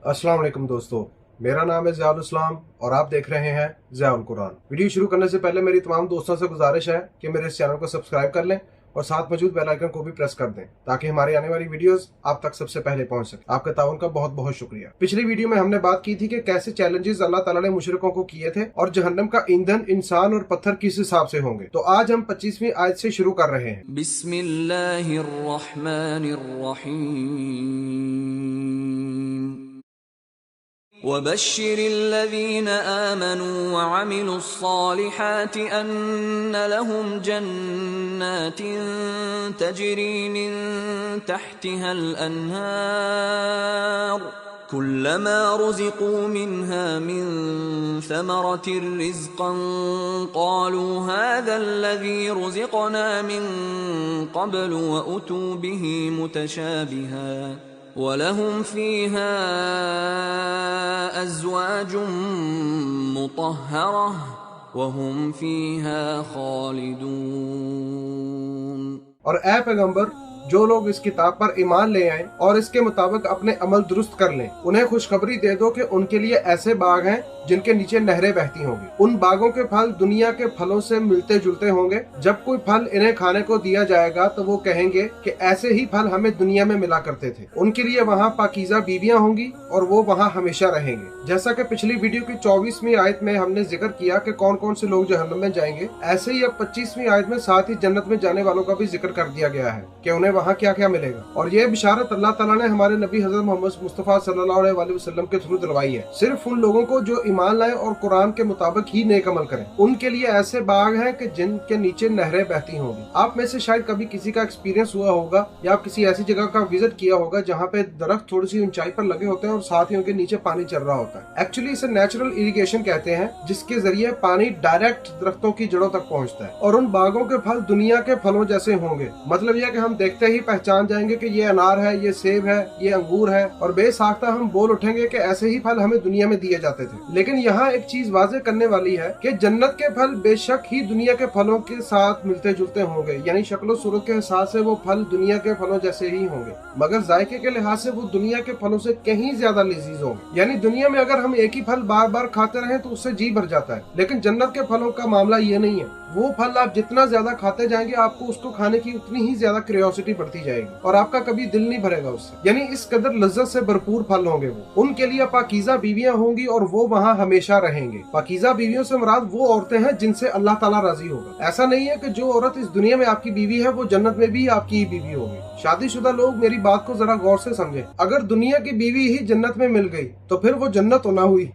अस्सलाम वालेकुम दोस्तों, मेरा नाम है ज़ियाउल इस्लाम और आप देख रहे हैं ज़ियाउल कुरान। वीडियो शुरू करने से पहले मेरी तमाम दोस्तों से गुजारिश है कि मेरे इस चैनल को सब्सक्राइब कर लें और साथ मौजूद बेल आइकन को भी प्रेस कर दें ताकि हमारी आने वाली वीडियोस आप तक सबसे पहले पहुंच सके। आपके ताउन का बहुत बहुत शुक्रिया। पिछली वीडियो में हमने बात की थी कि कैसे चैलेंजेस अल्लाह ताला ने मुशरिकों को किए थे और जहन्नम का ईंधन इंसान और पत्थर किस हिसाब से होंगे। तो आज हम 25वीं आयत से शुरू कर रहे हैं। बिस्मिल्लाहिर्रहमानिर्रहीम वबश्शिरिल्लज़ीन आमनू वअमिलुस्सालिहाति अन्न लहुम जन्नातिन तजरी मिन तहतिहल अन्हार कुल्लमा रुज़िक़ू मिन्हा मिन समरतिर रिज़क़न क़ालू हाज़ाल्लज़ी रुज़िक़ना मिन क़ब्लु वअतू बिही मुतशाबिहा वलहुम फ़ीहा अज़वाजुम मुतहहरह वहुम फ़ीहा खालिदून। और ए पैगंबर, जो लोग इस किताब पर ईमान ले आए और इसके मुताबिक अपने अमल दुरुस्त कर लें, उन्हें खुशखबरी दे दो कि उनके लिए ऐसे बाग हैं जिनके नीचे नहरें बहती होंगी। उन बागों के फल दुनिया के फलों से मिलते जुलते होंगे। जब कोई फल इन्हें खाने को दिया जाएगा तो वो कहेंगे कि ऐसे ही फल हमें दुनिया में मिला करते थे। उनके लिए वहाँ पाकीज़ा बीवियां होंगी और वो वहाँ हमेशा रहेंगे। जैसा कि पिछली वीडियो की 24वीं आयत में हमने जिक्र किया कि कौन कौन से लोग जहन्नम में जाएंगे, ऐसे ही अब 25वीं आयत में साथ ही जन्नत में जाने वालों का भी जिक्र कर दिया गया है कि उन्हें वहाँ क्या क्या मिलेगा। और ये बिशारत अल्लाह ताला ने हमारे नबी हज़रत मोहम्मद मुस्तफ़ा सल्लल्लाहु अलैहि वसल्लम के थ्रू दिलवाई है। सिर्फ उन लोगों को जो ईमान लाए और कुरान के मुताबिक ही नेक अमल करें, उनके लिए ऐसे बाग हैं कि जिनके नीचे नहरें बहती होंगी। आप में से शायद कभी किसी का एक्सपीरियंस हुआ होगा या आप किसी ऐसी जगह का विजिट किया होगा जहाँ पे दरख्त थोड़ी सी ऊंचाई पर लगे होते हैं और साथ ही उनके नीचे पानी चल रहा होता है। एक्चुअली इसे नेचुरल इरिगेशन कहते हैं, जिसके जरिए पानी डायरेक्ट दरख्तों की जड़ों तक पहुँचता है और उन बागों के फल दुनिया के फलों जैसे होंगे। मतलब यह कि हम देखते ही पहचान जाएंगे कि ये अनार है, ये सेब है, ये अंगूर है और बेसाख्ता हम बोल उठेंगे कि ऐसे ही फल हमें दुनिया में दिए जाते थे। लेकिन यहाँ एक चीज वाज़ेह करने वाली है कि जन्नत के फल बेशक ही दुनिया के फलों के साथ मिलते जुलते होंगे, यानी शक्ल सूरत के हिसाब से वो फल दुनिया के फलों जैसे ही होंगे, मगर जायके के लिहाज से वो दुनिया के फलों से कहीं ज्यादा लजीज होंगे। यानी दुनिया में अगर हम एक ही फल बार बार खाते रहें तो उससे जी भर जाता है, लेकिन जन्नत के फलों का मामला ये नहीं है। वो फल आप जितना ज्यादा खाते जाएंगे आपको उसको खाने की उतनी ही ज्यादा क्यूरियोसिटी बढ़ती जाएगी और आपका कभी दिल नहीं भरेगा उससे। यानी इस कदर लज्जत से भरपूर फल होंगे वो। उनके लिए पाकीज़ा बीवियां होंगी और वो वहाँ हमेशा रहेंगे। पाकीज़ा बीवियों से मुराद वो औरतें हैं जिनसे अल्लाह ताला राजी होगा। ऐसा नहीं है कि जो औरत इस दुनिया में आपकी बीवी है वो जन्नत में भी आपकी ही बीवी होगी। शादीशुदा लोग मेरी बात को जरा गौर से समझें। अगर दुनिया की बीवी ही जन्नत में मिल गई तो फिर वो जन्नत तो ना हुई।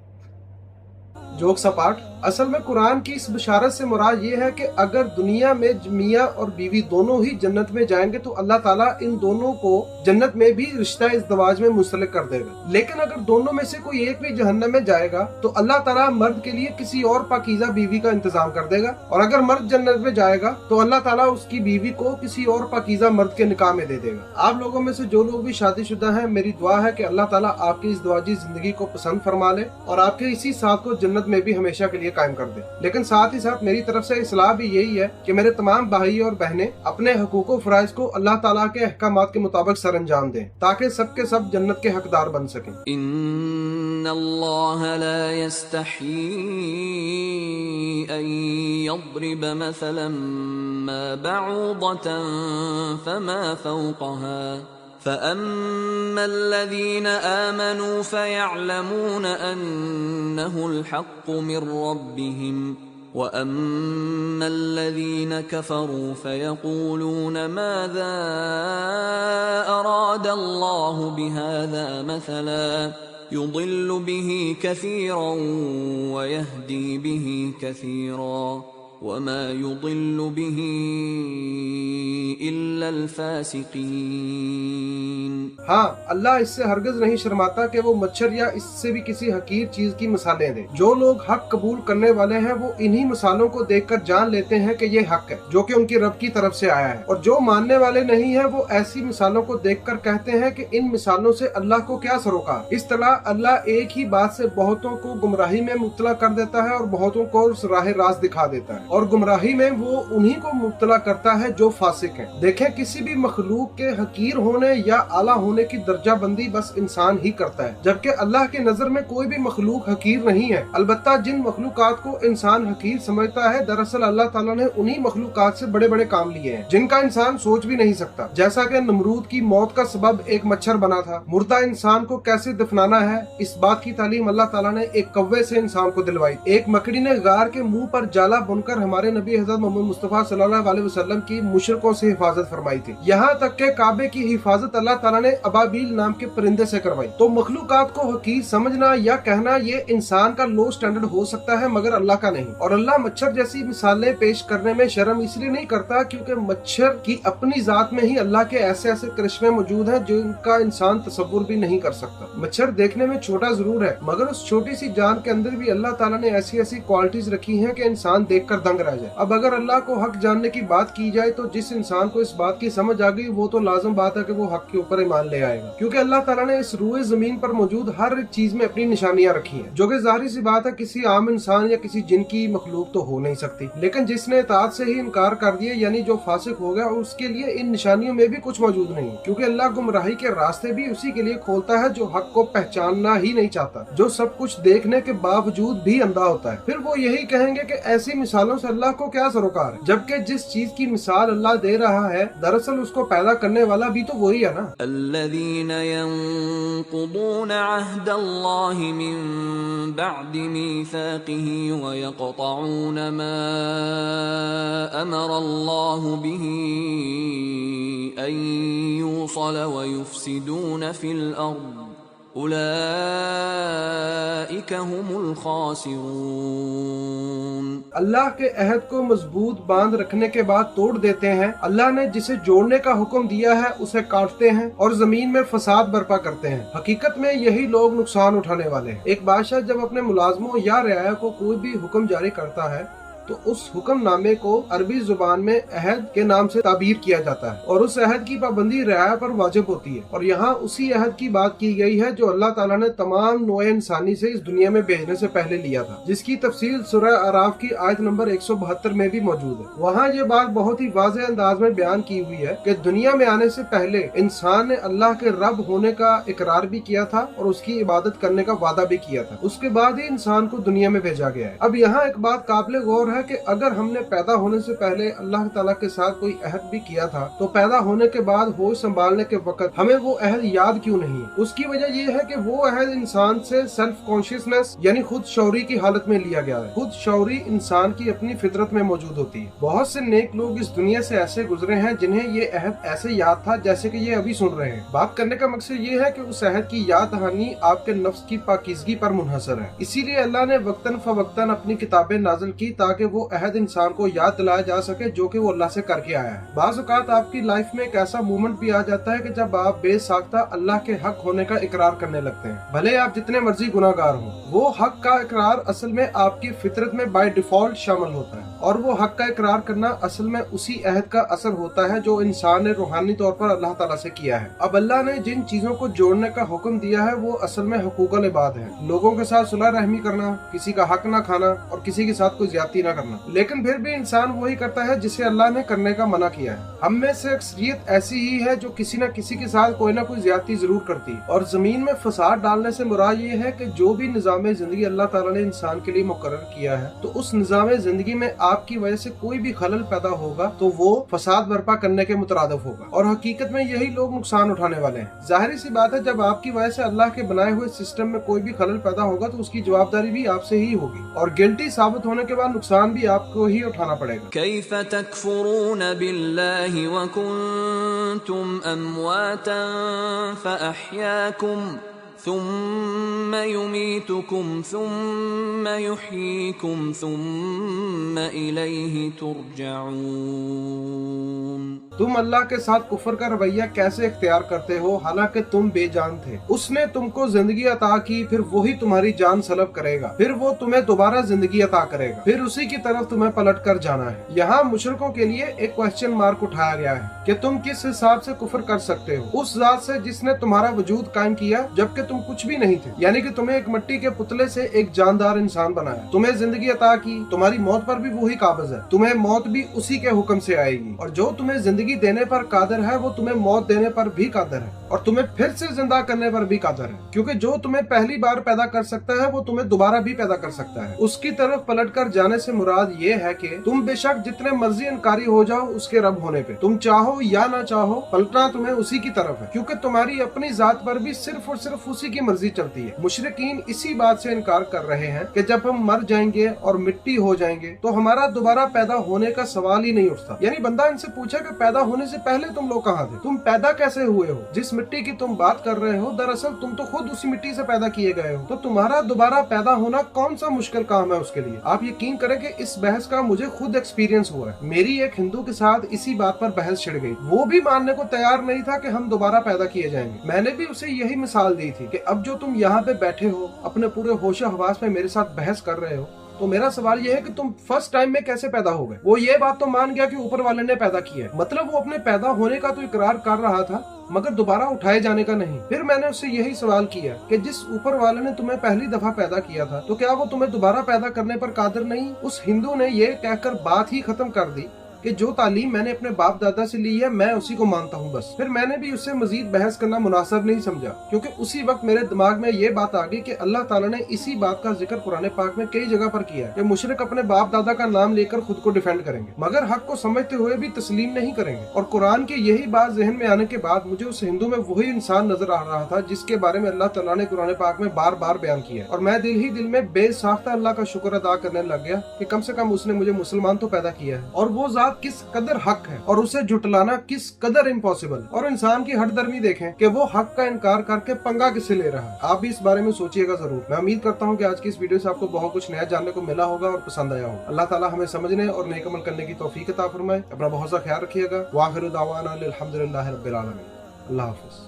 जोक सपाट। असल में कुरान की इस बिशारत से मुराद ये है कि अगर दुनिया में मियाँ और बीवी दोनों ही जन्नत में जाएंगे तो अल्लाह ताला इन दोनों को जन्नत में भी रिश्ता इज़्दिवाज में मुंसलिक कर देगा। लेकिन अगर दोनों में से कोई एक भी जहन्नम में जाएगा तो अल्लाह ताला मर्द के लिए किसी और पाकीज़ा बीवी का इंतजाम कर देगा, और अगर मर्द जन्नत में जाएगा तो अल्लाह ताला उसकी बीवी को किसी और पाकीज़ा मर्द के निकाह में दे देगा। आप लोगों में से जो लोग भी शादीशुदा हैं, मेरी दुआ है कि अल्लाह ताला आपकी इज़्दिवाजी जिंदगी को पसंद फरमा ले और आपके इसी साथ को जन्नत में भी हमेशा के लिए कायम कर दे। लेकिन साथ ही साथ मेरी तरफ से इस्लाह भी यही है कि मेरे तमाम भाई और बहनें अपने हुकूक और फराइज को अल्लाह ताला के अहकामात के मुताबिक सर अंजाम दें ताकि सबके सब जन्नत के हकदार बन सकें। इन्नल्लाह ला यस्तही अन यضرब मसलन मा बऊदतन फमा फौक़हा فأما الذين آمنوا فيعلمون أنه الحق من ربهم وأما الذين كفروا فيقولون ماذا أراد الله بهذا مثلا يضل به كثيرا ويهدي به كثيرا وما يضل به إلا الفاسقين। हाँ, अल्लाह इससे हरगिज नहीं शर्माता कि वो मच्छर या इससे भी किसी हकीर चीज की मिसालें दे। जो लोग हक कबूल करने वाले हैं वो इन्हीं मिसालों को देखकर जान लेते हैं कि ये हक है जो कि उनकी रब की तरफ से आया है, और जो मानने वाले नहीं है वो ऐसी मिसालों को देखकर कहते हैं कि इन मिसालों से अल्लाह को क्या सरोकार। इस तरह अल्लाह एक ही बात से बहुतों को गुमराही में मुब्तला कर देता है और बहुतों को राह रास्त दिखा देता है। اور گمراہی میں وہ انہی کو مبتلا کرتا ہے جو فاسق ہیں۔ دیکھیں کسی بھی مخلوق کے حقیر ہونے یا اعلیٰ ہونے کی درجہ بندی بس انسان ہی کرتا ہے، جبکہ اللہ کی نظر میں کوئی بھی مخلوق حقیر نہیں ہے۔ البتہ جن مخلوقات کو انسان حقیر سمجھتا ہے، دراصل اللہ تعالیٰ نے انہی مخلوقات سے بڑے بڑے کام لیے ہیں جن کا انسان سوچ بھی نہیں سکتا، جیسا کہ نمرود کی موت کا سبب ایک مچھر بنا تھا۔ مردہ انسان کو کیسے دفنانا ہے، اس بات کی تعلیم اللہ تعالیٰ نے ایک کوے سے انسان کو دلوائی۔ ایک مکڑی نے غار کے منہ پر جالا بن کر ہمارے نبی حضرت محمد مصطفیٰ صلی اللہ علیہ وسلم کی مشرکوں سے حفاظت فرمائی تھی۔ یہاں تک کہ کعبے کی حفاظت اللہ تعالیٰ نے ابابیل نام کے پرندے سے کروائی۔ تو مخلوقات کو حقیر سمجھنا یا کہنا یہ انسان کا لو سٹینڈرڈ ہو سکتا ہے مگر اللہ کا نہیں۔ اور اللہ مچھر جیسی مثالیں پیش کرنے میں شرم اس لیے نہیں کرتا کیونکہ مچھر کی اپنی ذات میں ہی اللہ کے ایسے ایسے کرشمے موجود ہیں جن کا انسان تصور بھی نہیں کر سکتا۔ مچھر دیکھنے میں چھوٹا ضرور ہے مگر اس چھوٹی سی جان کے اندر بھی اللہ تعالیٰ نے ایسی ایسی کوالٹیز رکھی ہیں کہ انسان دیکھ کر دنگ رہ جائے۔ اب اگر اللہ کو حق جاننے کی بات کی جائے تو جس انسان کو اس بات کی سمجھ آ گئی وہ تو لازم بات ہے کہ وہ حق کے اوپر ایمان لے آئے گا، کیونکہ اللہ تعالیٰ نے اس روئے زمین پر موجود ہر ایک چیز میں اپنی نشانیاں رکھی ہیں، جو کہ ظاہری سی بات ہے کسی عام انسان یا کسی جن کی مخلوق تو ہو نہیں سکتی۔ لیکن جس نے اطاعت سے ہی انکار کر دیا یعنی جو فاسق ہو گیا، اس کے لیے ان نشانیوں میں بھی کچھ موجود نہیں، کیونکہ اللہ گمراہی کے راستے بھی اسی کے لیے کھولتا ہے جو حق کو پہچاننا ہی نہیں چاہتا، جو سب کچھ دیکھنے کے باوجود بھی اندھا ہوتا ہے۔ پھر وہ یہی کہیں گے کہ ایسی مثالوں سے اللہ کو کیا سروکار ہے، جبکہ جس چیز کی مثال اللہ دے رہا ہے دراصل اس کو پیدا کرنے والا بھی تو وہی ہے نا۔ الذين ينقضون عهد الله من بعد ميثاقه ويقطعون ما أمر الله به أن يوصل ويفسدون في الأرض اولئک هم الخاسرون۔ اللہ کے عہد کو مضبوط باندھ رکھنے کے بعد توڑ دیتے ہیں۔ اللہ نے جسے جوڑنے کا حکم دیا ہے اسے کاٹتے ہیں اور زمین میں فساد برپا کرتے ہیں۔ حقیقت میں یہی لوگ نقصان اٹھانے والے ہیں۔ ایک بادشاہ جب اپنے ملازموں یا رعایا کو کوئی بھی حکم جاری کرتا ہے تو اس حکم نامے کو عربی زبان میں عہد کے نام سے تعبیر کیا جاتا ہے، اور اس عہد کی پابندی رعایا پر واجب ہوتی ہے۔ اور یہاں اسی عہد کی بات کی گئی ہے جو اللہ تعالیٰ نے تمام نوع انسانی سے اس دنیا میں بھیجنے سے پہلے لیا تھا، جس کی تفصیل سورہ اعراف کی آیت نمبر 172 میں بھی موجود ہے۔ وہاں یہ بات بہت ہی واضح انداز میں بیان کی ہوئی ہے کہ دنیا میں آنے سے پہلے انسان نے اللہ کے رب ہونے کا اقرار بھی کیا تھا اور اس کی عبادت کرنے کا وعدہ بھی کیا تھا، اس کے بعد ہی انسان کو دنیا میں بھیجا گیا ہے۔ اب یہاں ایک بات قابل غور ہے کہ اگر ہم نے پیدا ہونے سے پہلے اللہ تعالیٰ کے ساتھ کوئی عہد بھی کیا تھا تو پیدا ہونے کے بعد ہوش سنبھالنے کے وقت ہمیں وہ عہد یاد کیوں نہیں؟ اس کی وجہ یہ ہے کہ وہ عہد انسان سے سیلف کانشیسنس یعنی خود شعوری کی حالت میں لیا گیا ہے۔ خود شعوری انسان کی اپنی فطرت میں موجود ہوتی ہے۔ بہت سے نیک لوگ اس دنیا سے ایسے گزرے ہیں جنہیں یہ عہد ایسے یاد تھا جیسے کہ یہ ابھی سن رہے ہیں۔ بات کرنے کا مقصد یہ ہے کہ اس عہد کی یاد دہانی آپ کے نفس کی پاکیزگی پر منحصر ہے، اسی لیے اللہ نے وقتاً فوقتاً اپنی کتابیں نازل کی تاکہ وہ عہد انسان کو یاد دلایا جا سکے جو کہ وہ اللہ سے کر کے آیا ہے۔ بعض اوقات آپ کی لائف میں ایک ایسا مومنٹ بھی آ جاتا ہے کہ جب آپ بے ساختہ اللہ کے حق ہونے کا اقرار کرنے لگتے ہیں، بھلے آپ جتنے مرضی گناہ گار ہوں۔ وہ حق کا اقرار اصل میں آپ کی فطرت میں بائی ڈیفالٹ شامل ہوتا ہے، اور وہ حق کا اقرار کرنا اصل میں اسی عہد کا اثر ہوتا ہے جو انسان نے روحانی طور پر اللہ تعالیٰ سے کیا ہے۔ اب اللہ نے جن چیزوں کو جوڑنے کا حکم دیا ہے وہ اصل میں حقوق العباد ہیں، لوگوں کے ساتھ صلح رحمی کرنا، کسی کا حق نہ کھانا اور کسی کے ساتھ کوئی زیادتی نہ کرنا۔ لیکن پھر بھی انسان وہی کرتا ہے جسے اللہ نے کرنے کا منع کیا ہے۔ ہم میں سے اکثریت ایسی ہی ہے جو کسی نہ کسی کے ساتھ کوئی نہ کوئی زیادتی ضرور کرتی ہے، اور زمین میں فساد ڈالنے سے مراد یہ ہے کہ جو بھی نظام زندگی اللہ تعالیٰ نے انسان کے لیے مقرر کیا ہے تو اس نظام زندگی میں آپ کی وجہ سے کوئی بھی خلل پیدا ہوگا تو وہ فساد برپا کرنے کے مترادف ہوگا، اور حقیقت میں یہی لوگ نقصان اٹھانے والے ہیں۔ ظاہری سی بات ہے جب آپ کی وجہ سے اللہ کے بنائے ہوئے سسٹم میں کوئی بھی خلل پیدا ہوگا تو اس کی جوابداری بھی آپ سے ہی ہوگی، اور گلٹی ثابت ہونے کے بعد نقصان بھی آپ کو ہی اٹھانا پڑے گا۔ کیف تکفرون باللہ وکنتم امواتا فاحیاکم ثم یمیتکم ثم یحییکم ثم الیہ ترجعون۔ تم اللہ کے ساتھ کفر کا رویہ کیسے اختیار کرتے ہو حالانکہ تم بے جان تھے؟ اس نے تم کو زندگی عطا کی، پھر وہی تمہاری جان سلب کرے گا، پھر وہ تمہیں دوبارہ زندگی عطا کرے گا، پھر اسی کی طرف تمہیں پلٹ کر جانا ہے۔ یہاں مشرکوں کے لیے ایک کوسچن مارک اٹھایا گیا ہے کہ تم کس حساب سے کفر کر سکتے ہو اس ذات سے جس نے تمہارا وجود قائم کیا جبکہ تم کچھ بھی نہیں تھے، یعنی यानी कि तुम्हें एक मिट्टी के पुतले से एक जानदार इंसान बनाया, तुम्हें जिंदगी अता की, तुम्हारी मौत पर भी वही काबिज है, तुम्हें मौत भी उसी के हुक्म से आएगी, और जो तुम्हें जिंदगी देने पर कादिर है वो तुम्हें मौत देने पर भी कादिर है, और तुम्हें फिर से जिंदा करने पर भी कादिर है, क्योंकि जो तुम्हें पहली बार पैदा कर सकता है वो तुम्हें दोबारा भी पैदा कर सकता है। उसकी तरफ पलट कर जाने से मुराद ये है कि तुम बेशक जितने मर्जी इनकारी हो जाओ उसके रब होने पे, तुम चाहो या ना चाहो पलटना तुम्हें उसी की तरफ है, क्योंकि तुम्हारी अपनी जात पर भी सिर्फ और सिर्फ उसी की मर्जी चलती है। मुशरिकीन इसी बात से इनकार कर रहे हैं कि जब हम मर जाएंगे और मिट्टी हो जाएंगे तो हमारा दोबारा पैदा होने का सवाल ही नहीं उठता। यानी बंदा इनसे पूछा कि पैदा होने से पहले तुम लोग कहाँ थे, तुम पैदा कैसे हुए हो, जिस मिट्टी की तुम बात कर रहे हो दरअसल तुम तो खुद उसी मिट्टी से पैदा किए गए हो, तो तुम्हारा दोबारा पैदा होना कौन सा मुश्किल काम है उसके लिए। आप यकीन करें कि इस बहस का मुझे खुद एक्सपीरियंस हुआ है। मेरी एक हिंदू के साथ इसी बात पर बहस छिड़ गई, वो भी मानने को तैयार नहीं था कि हम दोबारा पैदा किए जाएंगे। मैंने भी उसे यही मिसाल दी थी कि अब जो तुम यहाँ पे बैठे हो अपने पूरे होशो हवास में मेरे साथ बहस कर रहे हो, तो मेरा सवाल ये है कि तुम फर्स्ट टाइम में कैसे पैदा हो गए। वो ये बात तो मान गया कि ऊपर वाले ने पैदा किया है, मतलब वो अपने पैदा होने का तो इकरार कर रहा था मगर दोबारा उठाए जाने का नहीं। फिर मैंने उससे यही सवाल किया कि जिस ऊपर वाले ने तुम्हें पहली दफा पैदा किया था तो क्या वो तुम्हें दोबारा पैदा करने पर कादिर नहीं। उस हिंदू ने ये कहकर बात ही खत्म कर दी कि जो तालीम मैंने अपने बाप दादा से ली है मैं उसी को मानता हूँ बस। फिर मैंने भी उससे मजीद बहस करना मुनासिब नहीं समझा, क्योंकि उसी वक्त मेरे दिमाग में ये बात आ गई कि अल्लाह ताला ने इसी बात का जिक्र कुरान पाक में कई जगह पर किया है कि मुशरिक अपने बाप दादा का नाम लेकर खुद को डिफेंड करेंगे मगर हक को समझते हुए भी तस्लीम नहीं करेंगे। और कुरान की यही बात जहन में आने के बाद मुझे उस हिंदू में वही इंसान नजर आ रहा था जिसके बारे में अल्लाह ताला ने कुरान पाक में बार बार बयान किया, और मैं दिल ही दिल में बेसाख्ता अल्लाह का शुक्र अदा करने लग गया कि कम से कम उसने मुझे मुसलमान तो पैदा किया है, और वो जात किस कदर हक है और उसे जुटलाना किस कदर इम्पॉसिबल। और इंसान की हठधर्मी देखें कि वो हक का इनकार करके पंगा किसे ले रहा है। आप भी इस बारे में सोचिएगा जरूर। मैं उम्मीद करता हूँ कि आज की इस वीडियो से आपको बहुत कुछ नया जानने को मिला होगा और पसंद आया होगा। अल्लाह ताला हमें समझने और नेक अमल करने की तौफीक अता फरमाए। अपना बहुत सा ख्याल रखिएगा। वाखिरु दावाना अल्हम्दुलिल्लाहि रब्बिल आलमीन। अल्लाह हाफिज।